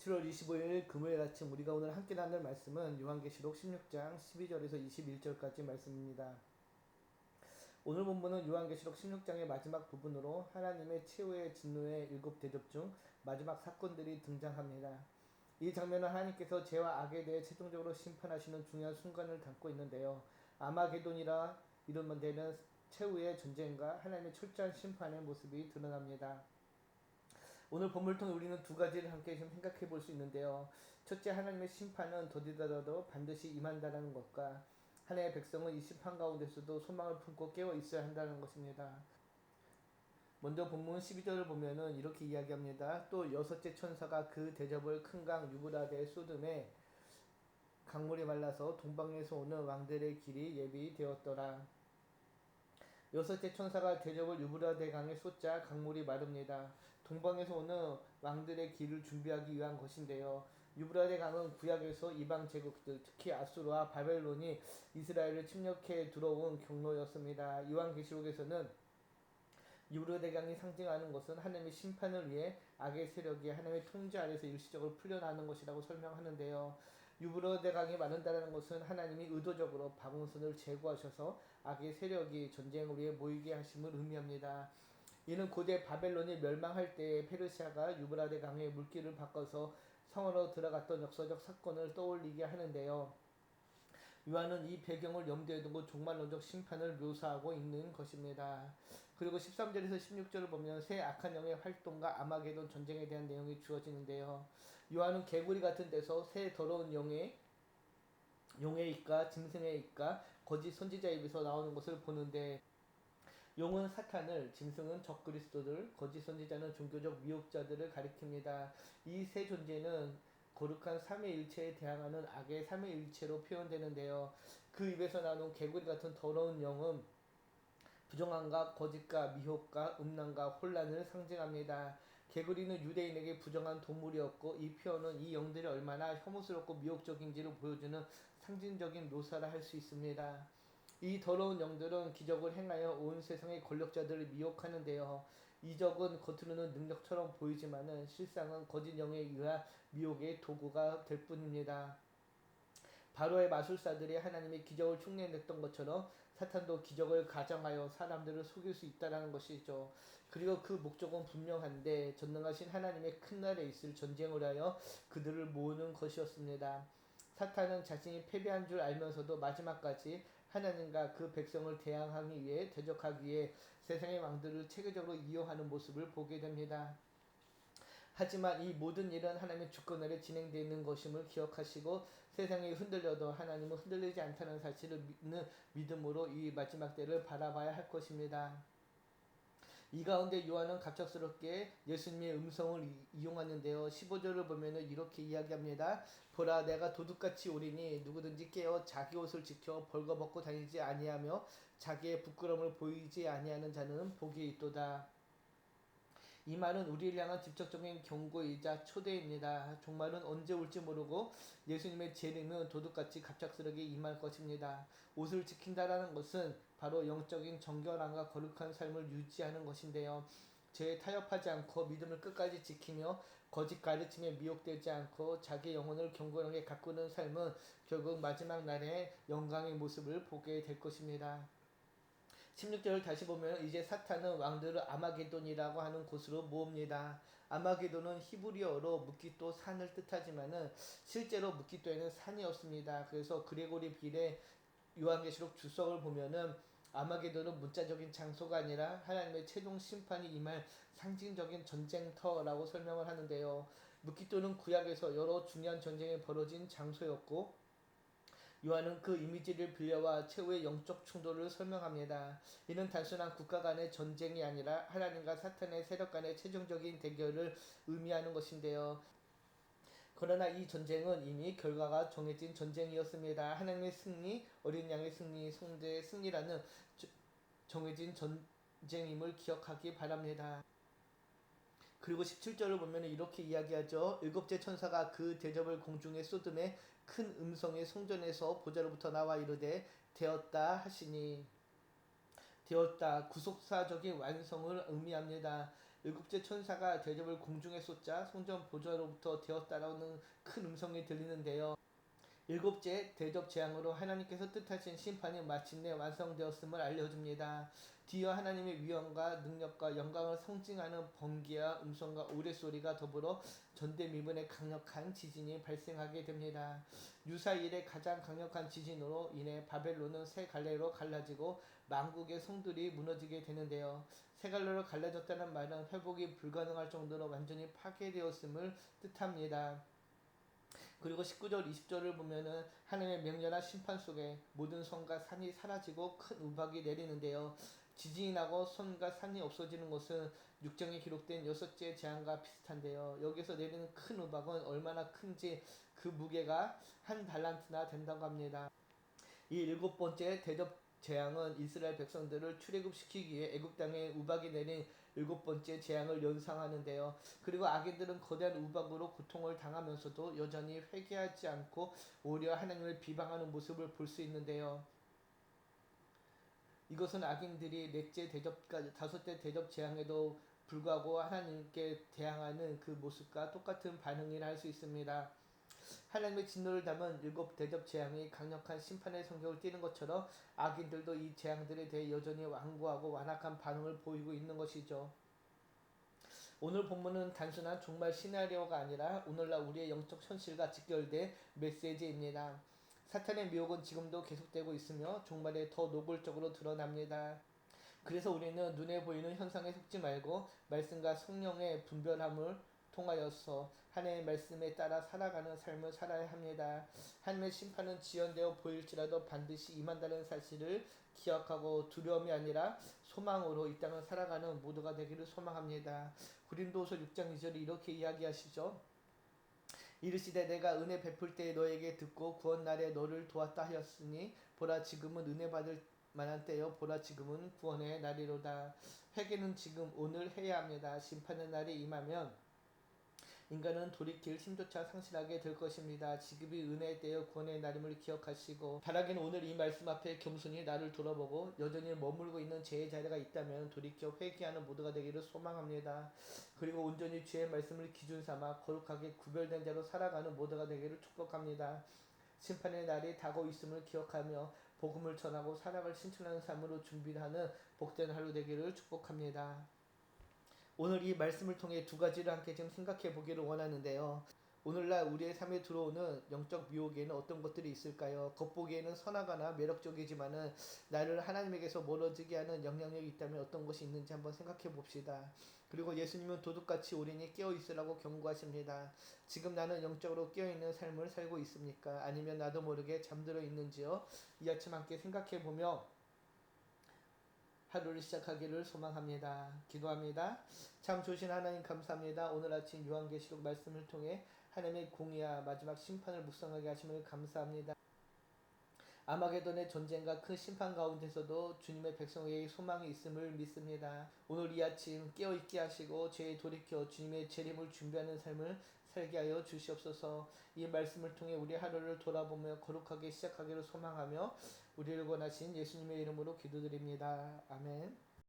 7월 25일 금요일 아침 우리가 오늘 함께 나눌 말씀은 요한계시록 16장 12절에서 21절까지 말씀입니다. 오늘 본문은 요한계시록 16장의 마지막 부분으로 하나님의 최후의 진노의 7대접 중 마지막 사건들이 등장합니다. 이 장면은 하나님께서 죄와 악에 대해 최종적으로 심판하시는 중요한 순간을 담고 있는데요. 아마게돈이라 이름만 되는 최후의 전쟁과 하나님의 철저한 심판의 모습이 드러납니다. 오늘 본문을 통해 우리는 두 가지를 함께 좀 생각해 볼 수 있는데요. 첫째, 하나님의 심판은 더디더라도 반드시 임한다는 것과 하나님의 백성은 이 심판 가운데서도 소망을 품고 깨어 있어야 한다는 것입니다. 먼저 본문 12절을 보면은 이렇게 이야기합니다. 또 여섯째 천사가 그 대접을 큰 강 유브라데에 쏟음에 강물이 말라서 동방에서 오는 왕들의 길이 예비되었더라. 여섯째 천사가 대접을 유브라데 강에 쏟자 강물이 마릅니다. 동방에서 오는 왕들의 길을 준비하기 위한 것인데요. 유브라데 강은 구약에서 이방 제국들, 특히 아수르와 바벨론이 이스라엘을 침략해 들어온 경로였습니다. 요한계시록에서는 유브라데 강이 상징하는 것은 하나님의 심판을 위해 악의 세력이 하나님의 통제 아래서 일시적으로 풀려나는 것이라고 설명하는데요. 유브라데 강이 마른다는 것은 하나님이 의도적으로 방언선을 제거하셔서 악의 세력이 전쟁을 위해 모이게 하심을 의미합니다. 이는 고대 바벨론이 멸망할 때 페르시아가 유브라데 강의 물길을 바꿔서 성으로 들어갔던 역사적 사건을 떠올리게 하는데요. 요한은 이 배경을 염두에 두고 종말론적 심판을 묘사하고 있는 것입니다. 그리고 13절에서 16절을 보면 새 악한 영의 활동과 아마게돈 전쟁에 대한 내용이 주어지는데요. 요한은 개구리 같은 데서 새 더러운 용의 입과 짐승의 입과 거짓 선지자의 입에서 나오는 것을 보는데, 용은 사탄을, 짐승은 적그리스도들, 거짓 선지자는 종교적 미혹자들을 가리킵니다. 이 세 존재는 거룩한 삼위일체에 대항하는 악의 삼위일체로 표현되는데요. 그 입에서 나오는 개구리 같은 더러운 영은 부정함과 거짓과 미혹과 음란과 혼란을 상징합니다. 개구리는 유대인에게 부정한 동물이었고, 이 표현은 이 영들이 얼마나 혐오스럽고 미혹적인지를 보여주는 상징적인 묘사를 할 수 있습니다. 이 더러운 영들은 기적을 행하여 온 세상의 권력자들을 미혹하는데요. 이 적은 겉으로는 능력처럼 보이지만은 실상은 거짓 영에 의한 미혹의 도구가 될 뿐입니다. 바로의 마술사들이 하나님의 기적을 흉내냈던 것처럼 사탄도 기적을 가정하여 사람들을 속일 수 있다는 것이죠. 그리고 그 목적은 분명한데, 전능하신 하나님의 큰 날에 있을 전쟁을 하여 그들을 모으는 것이었습니다. 사탄은 자신이 패배한 줄 알면서도 마지막까지 하나님과 그 백성을 대항하기 위해, 대적하기 위해 세상의 왕들을 체계적으로 이용하는 모습을 보게 됩니다. 하지만 이 모든 일은 하나님의 주권 아래 진행되는 것임을 기억하시고, 세상이 흔들려도 하나님은 흔들리지 않다는 사실을 믿는 믿음으로 이 마지막 때를 바라봐야 할 것입니다. 이 가운데 요한은 갑작스럽게 예수님의 음성을 이용하는데요. 15절을 보면 이렇게 이야기합니다. 보라, 내가 도둑같이 오리니 누구든지 깨어 자기 옷을 지켜 벌거벗고 다니지 아니하며 자기의 부끄러움을 보이지 아니하는 자는 복이 있도다. 이 말은 우리를 향한 직접적인 경고이자 초대입니다. 종말은 언제 올지 모르고 예수님의 재림은 도둑같이 갑작스럽게 임할 것입니다. 옷을 지킨다라는 것은 바로 영적인 정결함과 거룩한 삶을 유지하는 것인데요. 죄에 타협하지 않고 믿음을 끝까지 지키며 거짓 가르침에 미혹되지 않고 자기 영혼을 경건하게 가꾸는 삶은 결국 마지막 날에 영광의 모습을 보게 될 것입니다. 16절을 다시 보면 이제 사탄은 왕들을 아마게돈이라고 하는 곳으로 모읍니다. 아마게돈은 히브리어로 묵기또 산을 뜻하지만은 실제로 묵기또에는 산이 없습니다. 그래서 그레고리 빌의 요한계시록 주석을 보면은 아마게돈은 문자적인 장소가 아니라 하나님의 최종 심판이 임할 상징적인 전쟁터라고 설명을 하는데요. 묵기또는 구약에서 여러 중요한 전쟁이 벌어진 장소였고, 요한은 그 이미지를 빌려와 최후의 영적 충돌을 설명합니다. 이는 단순한 국가 간의 전쟁이 아니라 하나님과 사탄의 세력 간의 최종적인 대결을 의미하는 것인데요. 그러나 이 전쟁은 이미 결과가 정해진 전쟁이었습니다. 하나님의 승리, 어린 양의 승리, 성대의 승리라는 정해진 전쟁임을 기억하기 바랍니다. 그리고 17절을 보면 이렇게 이야기하죠. 일곱째 천사가 그 대접을 공중에 쏟음에 큰 음성의 성전에서 보좌로부터 나와 이르되 되었다 하시니, 되었다, 구속사적인 완성을 의미합니다. 일곱째 천사가 대접을 공중에 쏟자 성전 보좌로부터 되었다라는 큰 음성이 들리는데요. 일곱째 대접 재앙으로 하나님께서 뜻하신 심판이 마침내 완성되었음을 알려줍니다. 뒤이어 하나님의 위엄과 능력과 영광을 상징하는 번개와 음성과 우레소리가 더불어 전대미문의 강력한 지진이 발생하게 됩니다. 유사 이래 가장 강력한 지진으로 인해 바벨론은 세 갈래로 갈라지고 만국의 성들이 무너지게 되는데요. 세 갈래로 갈라졌다는 말은 회복이 불가능할 정도로 완전히 파괴되었음을 뜻합니다. 그리고 19절 20절을 보면은 하나님의 명령과 심판 속에 모든 성과 산이 사라지고 큰 우박이 내리는데요. 지진이 나고 성과 산이 없어지는 것은 육정에 기록된 여섯째 재앙과 비슷한데요. 여기서 내리는 큰 우박은 얼마나 큰지 그 무게가 한 달란트나 된다고 합니다. 이 일곱 번째 대접 재앙은 이스라엘 백성들을 출애굽시키기 위해 애굽 땅에 우박이 내린 일곱 번째 재앙을 연상하는데요. 그리고 악인들은 거대한 우박으로 고통을 당하면서도 여전히 회개하지 않고 오히려 하나님을 비방하는 모습을 볼 수 있는데요. 이것은 악인들이 넷째 대접까지 다섯째 대접 재앙에도 불구하고 하나님께 대항하는 그 모습과 똑같은 반응이라 할 수 있습니다. 하나님의 진노를 담은 일곱 대접 재앙이 강력한 심판의 성격을 띠는 것처럼 악인들도 이 재앙들에 대해 여전히 완고하고 완악한 반응을 보이고 있는 것이죠. 오늘 본문은 단순한 종말 시나리오가 아니라 오늘날 우리의 영적 현실과 직결된 메시지입니다. 사탄의 미혹은 지금도 계속되고 있으며 종말에 더 노골적으로 드러납니다. 그래서 우리는 눈에 보이는 현상에 속지 말고 말씀과 성령의 분별함을 통하여서 하나님의 말씀에 따라 살아가는 삶을 살아야 합니다. 하나님의 심판은 지연되어 보일지라도 반드시 임한다는 사실을 기억하고 두려움이 아니라 소망으로 이 땅을 살아가는 모두가 되기를 소망합니다. 고린도후서 6장 2절이 이렇게 이야기하시죠. 이르시되 내가 은혜 베풀 때에 너에게 듣고 구원 날에 너를 도왔다 하였으니 보라 지금은 은혜 받을 만한 때요 보라 지금은 구원의 날이로다. 회개는 지금 오늘 해야 합니다. 심판의 날이 임하면 인간은 돌이킬 힘조차 상실하게 될 것입니다. 지금이 은혜의 때여 구원의 날임을 기억하시고 바라기는 오늘 이 말씀 앞에 겸손히 나를 돌아보고 여전히 머물고 있는 제 자리가 있다면 돌이켜 회개하는 모두가 되기를 소망합니다. 그리고 온전히 주의 말씀을 기준 삼아 거룩하게 구별된 자로 살아가는 모두가 되기를 축복합니다. 심판의 날이 다가오고 있음을 기억하며 복음을 전하고 살아갈 신천한 삶으로 준비하는 복된 하루 되기를 축복합니다. 오늘 이 말씀을 통해 두 가지를 함께 좀 생각해 보기를 원하는데요. 오늘날 우리의 삶에 들어오는 영적 미혹에는 어떤 것들이 있을까요? 겉보기에는 선하거나 매력적이지만은 나를 하나님에게서 멀어지게 하는 영향력이 있다면 어떤 것이 있는지 한번 생각해 봅시다. 그리고 예수님은 도둑같이 우리니 깨어 있으라고 경고하십니다. 지금 나는 영적으로 깨어 있는 삶을 살고 있습니까? 아니면 나도 모르게 잠들어 있는지요? 이 아침 함께 생각해 보며 하루를 시작하기를 소망합니다. 기도합니다. 참 좋으신 하나님 감사합니다. 오늘 아침 요한계시록 말씀을 통해 하나님의 공의와 마지막 심판을 묵상하게 하심을 감사합니다. 아마게돈의 전쟁과 큰 심판 가운데서도 주님의 백성에게 소망이 있음을 믿습니다. 오늘 이 아침 깨어있게 하시고 죄에 돌이켜 주님의 재림을 준비하는 삶을 살게 하여 주시옵소서. 이 말씀을 통해 우리 하루를 돌아보며 거룩하게 시작하기를 소망하며 우리를 원하신 예수님의 이름으로 기도드립니다. 아멘.